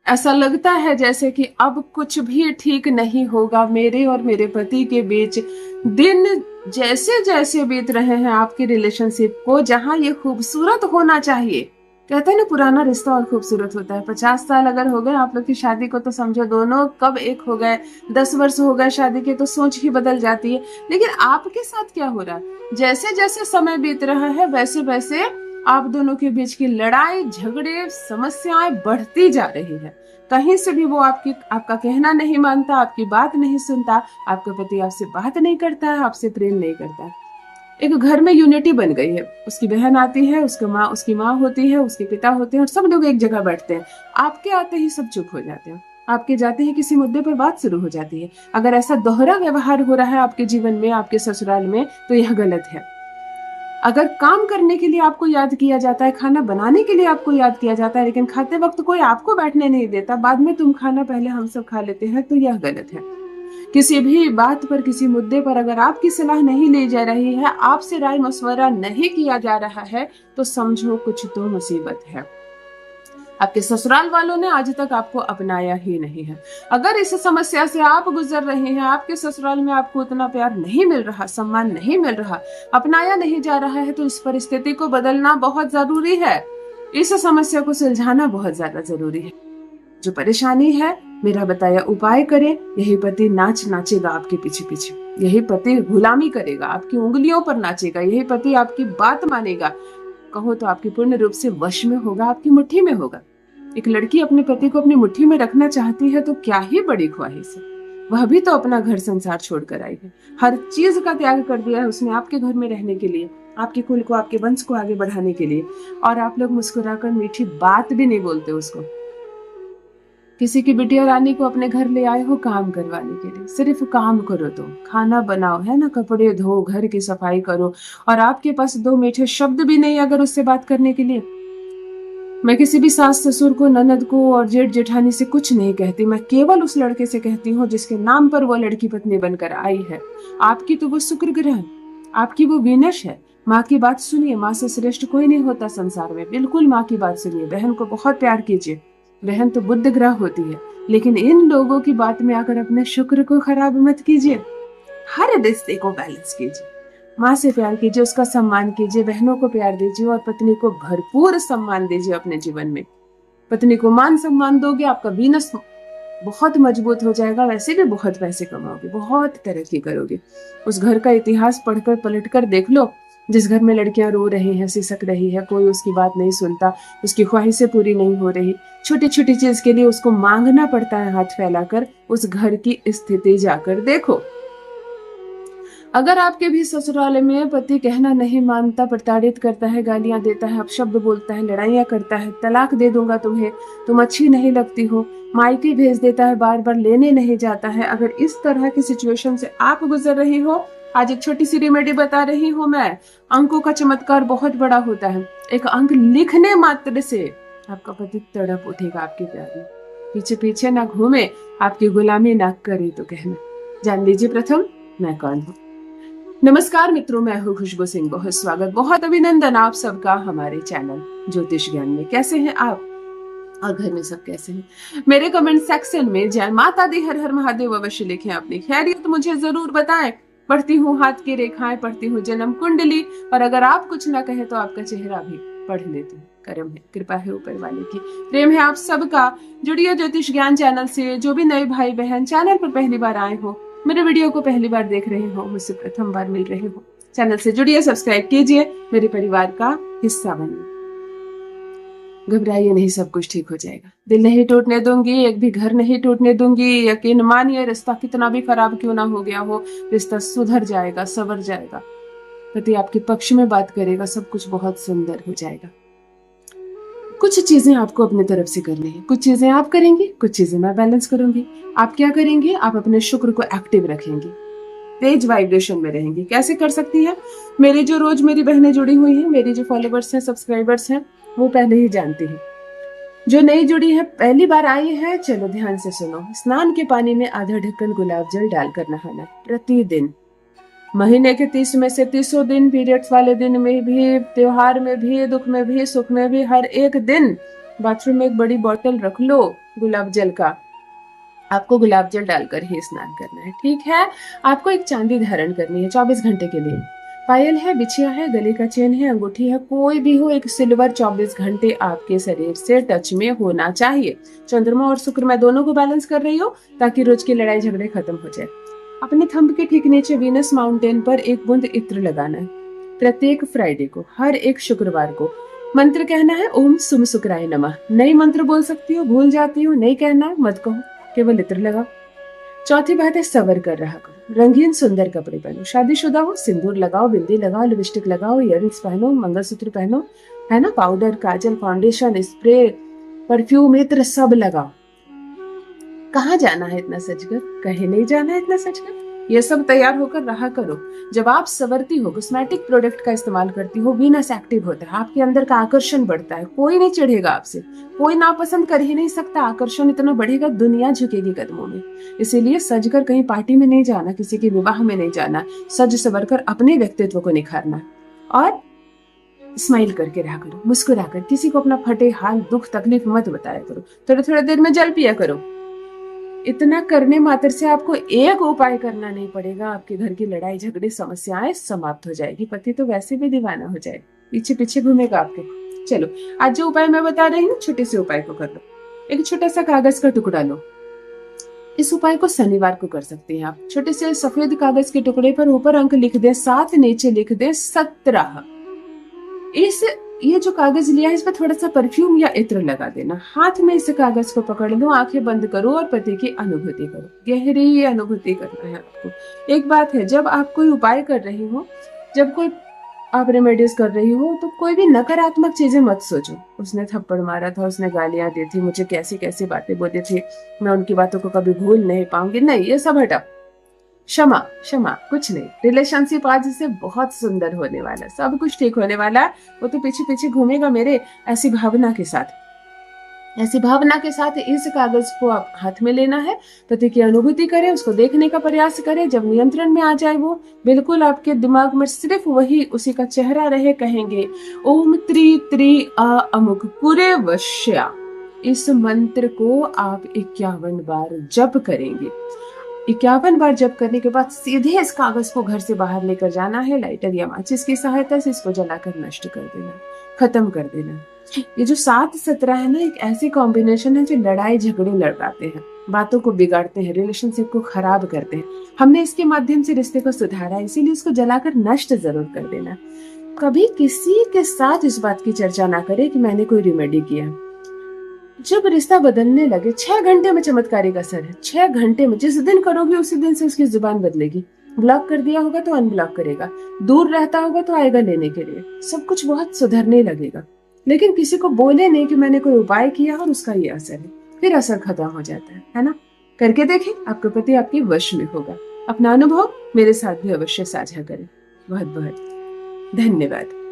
ऐसा लगता है जैसे कि अब कुछ भी ठीक नहीं होगा मेरे और मेरे पति के बीच। दिन जैसे जैसे बीत रहे हैं आपकी रिलेशनशिप को, जहां ये खूबसूरत होना चाहिए। कहते हैं ना, पुराना रिश्ता और खूबसूरत होता है। 50 साल अगर हो गए आप लोग की शादी को, तो समझो दोनों कब एक हो गए। 10 वर्ष हो गए शादी के, तो सोच ही बदल जाती है। लेकिन आपके साथ क्या हो रहा है, जैसे जैसे समय बीत रहा है वैसे वैसे आप दोनों के बीच की लड़ाई झगड़े समस्याएं बढ़ती जा रही है। कहीं से भी वो आपका कहना नहीं मानता, आपकी बात नहीं सुनता। आपका पति आपसे बात नहीं करता है, आपसे प्रेम नहीं करता है। एक घर में यूनिटी बन गई है। उसकी बहन आती है, उसकी माँ होती है, उसके पिता होते हैं, और सब लोग एक जगह बैठते हैं। आपके आते ही सब चुप हो जाते हैं। आपके जाते ही किसी मुद्दे पर बात शुरू हो जाती है। अगर ऐसा दोहरा व्यवहार हो रहा है आपके जीवन में, आपके ससुराल में, तो यह गलत है। अगर काम करने के लिए आपको याद किया जाता है, खाना बनाने के लिए आपको याद किया जाता है, लेकिन खाते वक्त कोई आपको बैठने नहीं देता, बाद में तुम खाना पहले हम सब खा लेते हैं, तो यह गलत है। किसी भी बात पर, किसी मुद्दे पर अगर आपकी सलाह नहीं ली जा रही है, आपसे राय मशवरा नहीं किया जा रहा है, तो समझो कुछ तो मुसीबत है। आपके ससुराल वालों ने आज तक आपको अपनाया ही नहीं है। अगर इस समस्या से आप गुजर रहे हैं, आपके ससुराल में आपको उतना प्यार नहीं मिल रहा, सम्मान नहीं मिल रहा, अपनाया नहीं जा रहा है, तो इस परिस्थिति को बदलना बहुत जरूरी है। इस समस्या को सुलझाना बहुत ज्यादा जरूरी है। जो परेशानी है, मेरा बताया उपाय करें। यही पति नाच नाचेगा आपके पीछे पीछे। यही पति गुलामी करेगा, आपकी उंगलियों पर नाचेगा। यही पति आपकी बात मानेगा, कहो तो आपकी पूर्ण रूप से वश में होगा, आपकी मुट्ठी में होगा। एक लड़की अपने पति को अपनी मुट्ठी में रखना चाहती है, तो क्या ही बड़ी ख्वाहिश है। वह भी तो अपना घर संसार छोड़कर आई है। हर चीज का त्याग कर दिया है उसने आपके घर में रहने के लिए, आपके कुल को, आपके वंश को आगे बढ़ाने के लिए। और आप लोग मुस्कुराकर मीठी बात भी नहीं बोलते उसको। किसी की बिटिया रानी को अपने घर ले आए हो काम करवाने के लिए। सिर्फ काम करो, तो खाना बनाओ, है ना, कपड़े धो, घर की सफाई करो, और आपके पास दो मीठे शब्द भी नहीं अगर उससे बात करने के लिए। मैं किसी भी सास ससुर को, ननद को और जेठ जेठानी से कुछ नहीं कहती। मैं केवल उस लड़के से कहती हूँ जिसके नाम पर वो लड़की पत्नी बनकर आई है। आपकी तो वो शुक्र ग्रह, आपकी वो वीनस है। माँ की बात सुनिए, माँ से श्रेष्ठ कोई नहीं होता संसार में। बिल्कुल माँ की बात सुनिए। बहन को बहुत प्यार कीजिए। बहन तो बुद्ध ग्रह होती है। लेकिन इन लोगों की बात में आकर अपने शुक्र को खराब मत कीजिए। हर रिश्ते को बैलेंस कीजिए। माँ से प्यार कीजिए, उसका सम्मान कीजिए, बहनों को प्यार दीजिए, और पत्नी को भरपूर सम्मान दीजिए अपने जीवन में। पत्नी को मान सम्मान दोगे, आपका बीनस बहुत मजबूत हो जाएगा। वैसे भी बहुत पैसे कमाओगे, बहुत तरक्की करोगे। उस घर का इतिहास पढ़कर पलटकर देख लो। जिस घर में लड़कियां रो रही हैं, सिसक रही है, कोई उसकी बात नहीं सुनता, उसकी ख्वाहिशें पूरी नहीं हो रही, छोटी छोटी चीज के लिए उसको मांगना पड़ता है हाथ फैलाकर, उस घर की स्थिति जाकर देखो। अगर आपके भी ससुराल में पति कहना नहीं मानता, प्रताड़ित करता है, गालियां देता है, अपशब्द बोलता है, लड़ाइयां करता है, तलाक दे दूंगा तुम्हें, तुम अच्छी नहीं लगती हो, मायके भेज देता है, बार बार लेने नहीं जाता है, अगर इस तरह की सिचुएशन से आप गुजर रही हो, आज एक छोटी सी रेमेडी बता रही हूँ मैं। अंकों का चमत्कार बहुत बड़ा होता है। एक अंक लिखने मात्र से आपका पति तड़प उठेगा आपके प्यार में। पीछे पीछे ना घूमे, आपकी गुलामी ना करे, तो कहना। जान लीजिए प्रथम मैं कौन हूँ। नमस्कार मित्रों, मैं हूँ खुशबू सिंह। बहुत स्वागत, बहुत अभिनंदन आप सबका हमारे चैनल ज्योतिष ज्ञान में। कैसे हैं आप और घर में सब कैसे हैं? मेरे कमेंट सेक्शन में जय माता दी, हर हर महादेव अवश्य लिखें। अपनी खैरियत मुझे जरूर बताएं। पढ़ती हूँ हाथ की रेखाएं, पढ़ती हूँ जन्म कुंडली, और अगर आप कुछ ना कहे तो आपका चेहरा भी पढ़ लेती हूँ। करम है, कृपा है ऊपर वाले की, प्रेम है आप सबका। जुड़िए ज्योतिष ज्ञान चैनल से। जो भी नए भाई बहन चैनल पर पहली बार आए हो, मेरे वीडियो को पहली बार देख रहे हो, मुझसे प्रथम बार मिल रहे हो, चैनल से जुड़िए, सब्सक्राइब कीजिए, मेरे परिवार का हिस्सा बनिए। घबराइए नहीं, सब कुछ ठीक हो जाएगा। दिल नहीं टूटने दूंगी, एक भी घर नहीं टूटने दूंगी। यकीन मानिए, रिश्ता कितना भी खराब क्यों ना हो गया हो, रिश्ता सुधर जाएगा, संवर जाएगा। पति आपके पक्ष में बात करेगा, सब कुछ बहुत सुंदर हो जाएगा। कुछ चीजें आपको अपने तरफ से करनी है, कुछ चीजें आप करेंगे, कुछ चीजें मैं बैलेंस करूंगी। आप क्या करेंगे? आप अपने शुक्र को एक्टिव रखेंगे, तेज वाइब्रेशन में रहेंगे। कैसे कर सकती है? मेरी जो रोज मेरी बहनें जुड़ी हुई हैं, मेरी जो फॉलोवर्स हैं, सब्सक्राइबर्स हैं, वो पहले ही जानती हैं। जो नई जुड़ी है, पहली बार आई है, चलो ध्यान से सुनो। स्नान के पानी में आधा ढक्कन गुलाब जल डालकर नहाना प्रतिदिन। महीने के 30 में से 30 दिन, पीरियड्स वाले दिन में भी, त्योहार में भी, दुख में भी, सुख में भी, हर एक दिन बाथरूम में एक बड़ी बोतल रख लो गुलाब जल का, आपको गुलाब जल डालकर ही स्नान करना है, ठीक है। आपको एक चांदी धारण करनी है 24 घंटे के लिए। पायल है, बिछिया है, गले का चेन है, अंगूठी है, कोई भी हो, एक सिल्वर 24 घंटे आपके शरीर से टच में होना चाहिए। चंद्रमा और शुक्र मैं दोनों को बैलेंस कर रही हूँ ताकि रोज की लड़ाई झगड़े खत्म हो जाए। अपने थंब के ठीक नीचे वीनस माउंटेन पर एक बूंद इत्र लगाना है। प्रत्येक फ्राइडे को, हर एक शुक्रवार को मंत्र कहना है, ओम सुम शुक्राय नमः। नई मंत्र बोल सकती हो, भूल जाती हो, नहीं कहना है मत कहो, केवल इत्र लगाओ। चौथी बात है, सबर कर रहा करो, रंगीन सुंदर कपड़े पहनो, शादीशुदा हो सिंदूर लगाओ, बिंदी लगाओ, लिपस्टिक लगाओ, इयररिंग्स पहनो, मंगलसूत्र पहनो, है ना, पाउडर, काजल, फाउंडेशन, स्प्रे, परफ्यूम, इत्र सब लगाओ। कहाँ जाना है इतना सजकर, कहीं नहीं जाना है इतना सजकर, ये सब तैयार होकर रहा करो। जब आप संवरती हो, कॉस्मेटिक प्रोडक्ट का इस्तेमाल करती हो, वीनस एक्टिव होता है, आपके अंदर का आकर्षण बढ़ता है, कोई नहीं चिढ़ेगा आपसे, कोई नापसंद कर ही नहीं सकता, आकर्षण इतना बढ़ेगा, दुनिया झुकेगी कदमों में। इसीलिए सजकर कहीं पार्टी में नहीं जाना, किसी के विवाह में नहीं जाना, सज सवर कर अपने व्यक्तित्व को निखारना और स्माइल करके रहा करो, मुस्कुराकर। किसी को अपना फटे हाल, दुख, तकलीफ मत बताया करो, थोड़े थोड़े देर में जल पिया करो। इतना करने मात्र से आपको एक उपाय करना नहीं पड़ेगा, आपके घर की लड़ाई झगड़े समस्याएं समाप्त हो जाएगी। पति तो वैसे भी दीवाना हो जाए, पीछे पीछे घूमेगा आपके। चलो, आज जो उपाय मैं बता रही हूँ, छोटे से उपाय को कर लो। एक छोटा सा कागज का टुकड़ा लो। इस उपाय को शनिवार को कर सकते हैं आप। छोटे से सफेद कागज के टुकड़े पर ऊपर अंक लिख दे 7, नीचे लिख दे 17। ये जो कागज लिया है, इस पर थोड़ा सा परफ्यूम या इत्र लगा देना। हाथ में इस कागज को पकड़ लो, आंखें बंद करो और पति की अनुभूति करो, गहरी अनुभूति करना है आपको। एक बात है, जब आप कोई उपाय कर रही हो, जब कोई आप रेमेडीज कर रही हो, तो कोई भी नकारात्मक चीजें मत सोचो। उसने थप्पड़ मारा था, उसने गालियां दी थी, मुझे कैसी कैसी बातें बोली थी, मैं उनकी बातों को कभी भूल नहीं पाऊंगी, नहीं, ये सब हटाओ। क्षमा क्षमा, कुछ नहीं। रिलेशनशिप आज से बहुत सुंदर होने वाला, सब कुछ ठीक होने वाला है। वो तो पीछे पीछे घूमेगा मेरे, ऐसी भावना के साथ। ऐसी भावना के साथ इस कागज को आप हाथ में लेना है, पति की अनुभूति करें, उसको देखने का प्रयास करें। जब नियंत्रण में आ जाए वो, बिल्कुल आपके दिमाग में सिर्फ वही, उसी का चेहरा रहे, कहेंगे ओम त्रि त्रि अमुक पूरे वश्या। इस मंत्र को आप 51 बार जप करेंगे। 51 बार जप करने के बाद सीधे इस कागज को घर से बाहर लेकर जाना है, लाइटर या माचिस की सहायता से इसको जलाकर नष्ट कर देना, खत्म कर देना। ये जो 7, 17 है ना, एक ऐसी कॉम्बिनेशन है जो लड़ाई झगड़े लड़ाते हैं, बातों को बिगाड़ते हैं, रिलेशनशिप को खराब करते हैं। हमने इसके माध्यम से रिश्ते को सुधारा, इसीलिए इसको जलाकर नष्ट जरूर कर देना। कभी किसी के साथ इस बात की चर्चा ना करें कि मैंने कोई रेमेडी किया। जब रिश्ता बदलने लगे, 6 घंटे में चमत्कारी असर है। 6 घंटे में, जिस दिन करोगे उसी दिन से उसकी जुबान बदलेगी। ब्लॉक कर दिया होगा तो अनब्लॉक करेगा, दूर रहता होगा तो आएगा लेने के लिए, सब कुछ बहुत सुधरने लगेगा। लेकिन किसी को बोले नहीं कि मैंने कोई उपाय किया और उसका ये असर है, फिर असर खत्म हो जाता है ना। करके देखें, आपका पति आपके वश में होगा। अपना अनुभव मेरे साथ भी अवश्य साझा करें। बहुत बहुत धन्यवाद।